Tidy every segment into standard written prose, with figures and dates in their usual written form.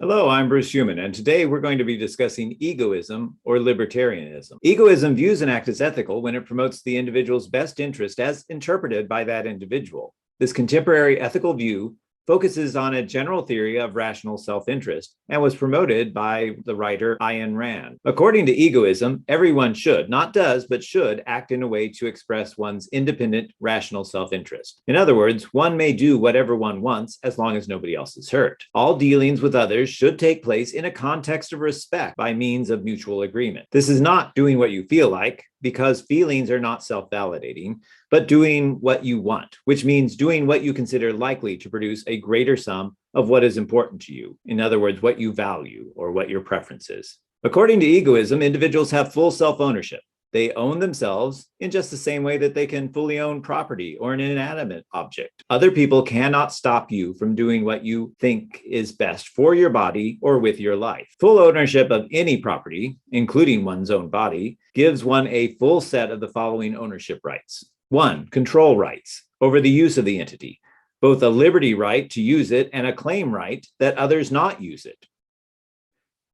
Hello, I'm Bruce Huhmann, and today we're going to be discussing egoism or libertarianism. Egoism views an act as ethical when it promotes the individual's best interest as interpreted by that individual. This contemporary ethical view focuses on a general theory of rational self-interest and was promoted by the writer Ayn Rand. According to egoism, everyone should, not does, but should act in a way to express one's independent, rational self-interest. In other words, one may do whatever one wants as long as nobody else is hurt. All dealings with others should take place in a context of respect by means of mutual agreement. This is not doing what you feel like, because feelings are not self-validating, but doing what you want, which means doing what you consider likely to produce a greater sum of what is important to you. In other words, what you value or what your preference is. According to egoism, individuals have full self-ownership. They own themselves in just the same way that they can fully own property or an inanimate object. Other people cannot stop you from doing what you think is best for your body or with your life. Full ownership of any property, including one's own body, gives one a full set of the following ownership rights. 1. Control rights over the use of the entity, both a liberty right to use it and a claim right that others not use it.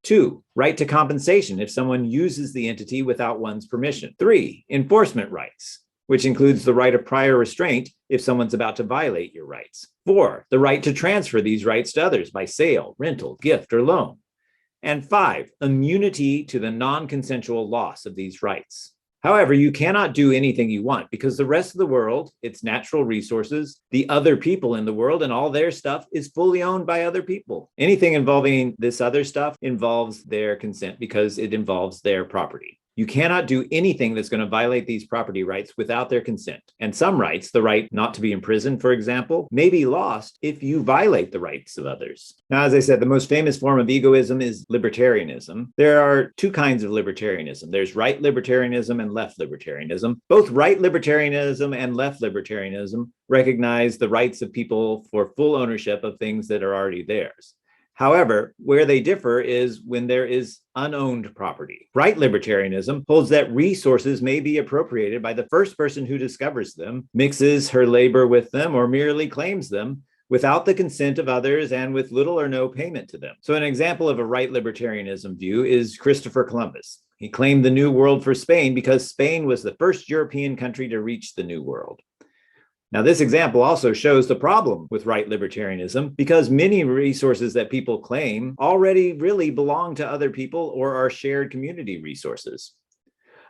2. Right to compensation if someone uses the entity without one's permission. 3. Enforcement rights, which includes the right of prior restraint if someone's about to violate your rights. 4. The right to transfer these rights to others by sale, rental, gift, or loan. And 5. Immunity to the non-consensual loss of these rights. However, you cannot do anything you want because the rest of the world, its natural resources, the other people in the world, and all their stuff is fully owned by other people. Anything involving this other stuff involves their consent because it involves their property. You cannot do anything that's going to violate these property rights without their consent. And some rights, the right not to be imprisoned, for example, may be lost if you violate the rights of others. Now, as I said, the most famous form of egoism is libertarianism. There are two kinds of libertarianism. There's right libertarianism and left libertarianism. Both right libertarianism and left libertarianism recognize the rights of people for full ownership of things that are already theirs. However, where they differ is when there is unowned property. Right libertarianism holds that resources may be appropriated by the first person who discovers them, mixes her labor with them, or merely claims them without the consent of others and with little or no payment to them. So an example of a right libertarianism view is Christopher Columbus. He claimed the New World for Spain because Spain was the first European country to reach the New World. Now, this example also shows the problem with right libertarianism because many resources that people claim already really belong to other people or are shared community resources.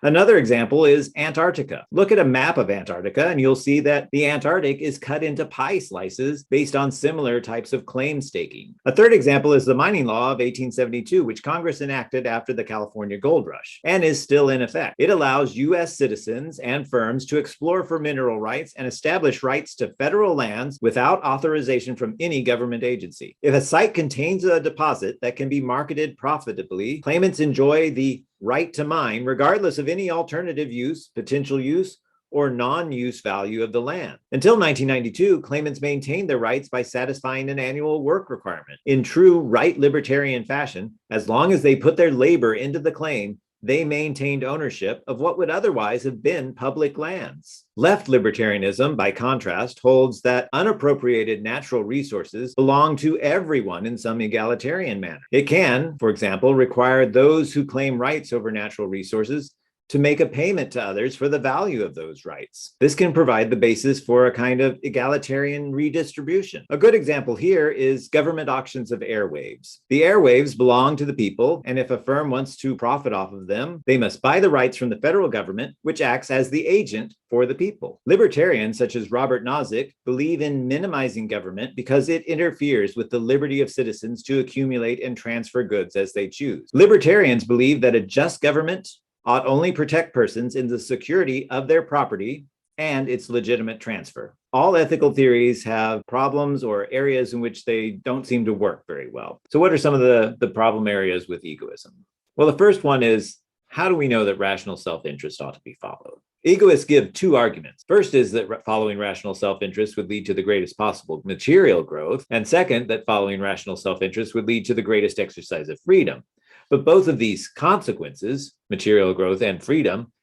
Another example is Antarctica. Look at a map of Antarctica and you'll see that the Antarctic is cut into pie slices based on similar types of claim staking. A third example is the mining law of 1872, which Congress enacted after the California gold rush and is still in effect. It allows U.S. citizens and firms to explore for mineral rights and establish rights to federal lands without authorization from any government agency. If a site contains a deposit that can be marketed profitably, claimants enjoy the right to mine, regardless of any alternative use, potential use, or non-use value of the land. Until 1992, claimants maintained their rights by satisfying an annual work requirement. In true right libertarian fashion, as long as they put their labor into the claim, they maintained ownership of what would otherwise have been public lands. Left libertarianism, by contrast, holds that unappropriated natural resources belong to everyone in some egalitarian manner. It can, for example, require those who claim rights over natural resources to make a payment to others for the value of those rights. This can provide the basis for a kind of egalitarian redistribution. A good example here is government auctions of airwaves. The airwaves belong to the people, and if a firm wants to profit off of them, they must buy the rights from the federal government, which acts as the agent for the people. Libertarians, such as Robert Nozick, believe in minimizing government because it interferes with the liberty of citizens to accumulate and transfer goods as they choose. Libertarians believe that a just government ought only protect persons in the security of their property and its legitimate transfer. All ethical theories have problems or areas in which they don't seem to work very well. So what are some of the problem areas with egoism? Well, the first one is, how do we know that rational self-interest ought to be followed? Egoists give two arguments. First is that following rational self-interest would lead to the greatest possible material growth. And second, that following rational self-interest would lead to the greatest exercise of freedom. But both of these consequences, material growth and freedom,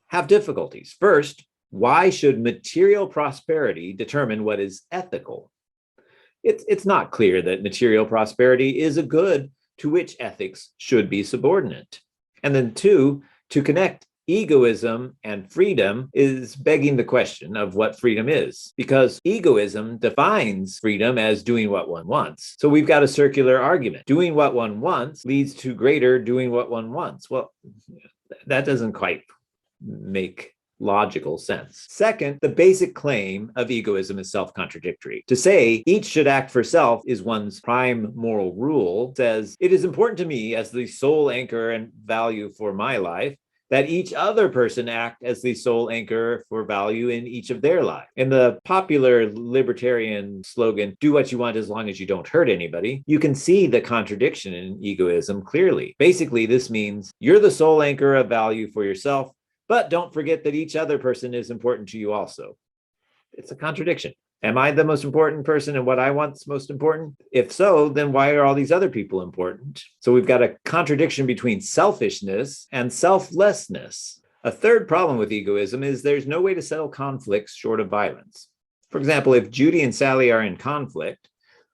have difficulties. First, why should material prosperity determine what is ethical? It's not clear that material prosperity is a good to which ethics should be subordinate. And then two, to connect egoism and freedom is begging the question of what freedom is, because egoism defines freedom as doing what one wants. So we've got a circular argument. Doing what one wants leads to greater doing what one wants. Well, that doesn't quite make logical sense. Second, the basic claim of egoism is self-contradictory. To say each should act for self is one's prime moral rule says it is important to me as the sole anchor and value for my life that each other person act as the sole anchor for value in each of their lives. In the popular libertarian slogan, do what you want as long as you don't hurt anybody, you can see the contradiction in egoism clearly. Basically, this means you're the sole anchor of value for yourself, but don't forget that each other person is important to you also. It's a contradiction. Am I the most important person and what I want is most important? If so, then why are all these other people important? So we've got a contradiction between selfishness and selflessness. A third problem with egoism is there's no way to settle conflicts short of violence. For example, if Judy and Sally are in conflict,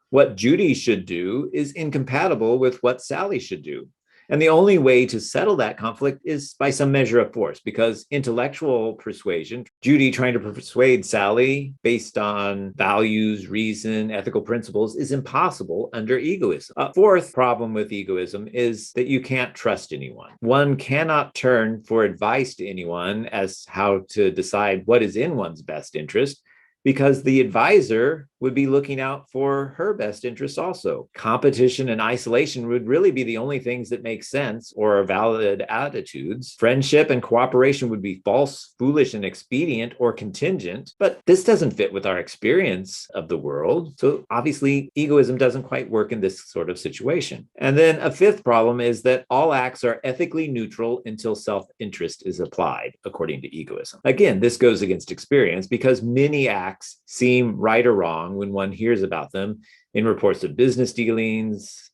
what Judy should do is incompatible with what Sally should do. And the only way to settle that conflict is by some measure of force, because intellectual persuasion, Judy trying to persuade Sally based on values, reason, ethical principles, is impossible under egoism. A fourth problem with egoism is that you can't trust anyone. One cannot turn for advice to anyone as how to decide what is in one's best interest, because the advisor would be looking out for her best interests also. Competition and isolation would really be the only things that make sense or are valid attitudes. Friendship and cooperation would be false, foolish, and expedient or contingent, but this doesn't fit with our experience of the world. So obviously, egoism doesn't quite work in this sort of situation. And then a fifth problem is that all acts are ethically neutral until self-interest is applied, according to egoism. Again, this goes against experience because many acts seem right or wrong when one hears about them in reports of business dealings,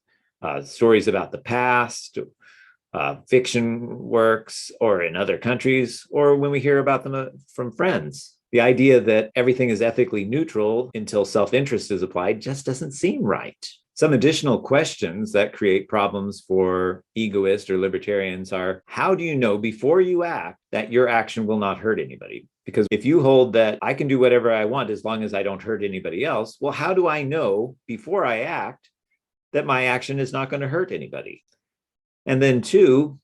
stories about the past, fiction works, or in other countries, or when we hear about them from friends. The idea that everything is ethically neutral until self-interest is applied just doesn't seem right. Some additional questions that create problems for egoists or libertarians are, how do you know before you act that your action will not hurt anybody? Because if you hold that I can do whatever I want as long as I don't hurt anybody else, well, how do I know before I act that my action is not going to hurt anybody? And then two,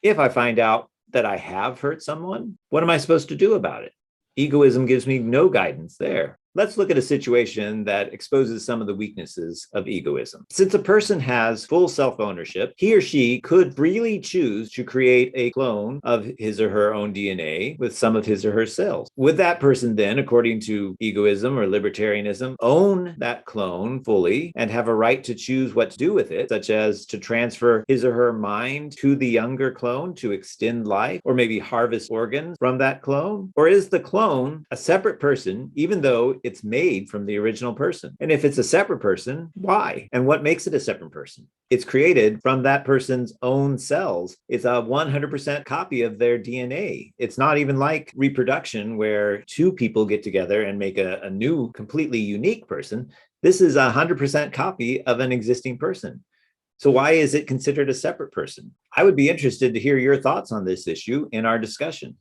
if I find out that I have hurt someone, what am I supposed to do about it? Egoism gives me no guidance there. Let's look at a situation that exposes some of the weaknesses of egoism. Since a person has full self-ownership, he or she could freely choose to create a clone of his or her own DNA with some of his or her cells. Would that person then, according to egoism or libertarianism, own that clone fully and have a right to choose what to do with it, such as to transfer his or her mind to the younger clone to extend life, or maybe harvest organs from that clone? Or is the clone a separate person, even though it's made from the original person? And if it's a separate person, why? And what makes it a separate person? It's created from that person's own cells. It's a 100% copy of their DNA. It's not even like reproduction where two people get together and make a new, completely unique person. This is a 100% copy of an existing person. So why is it considered a separate person? I would be interested to hear your thoughts on this issue in our discussion.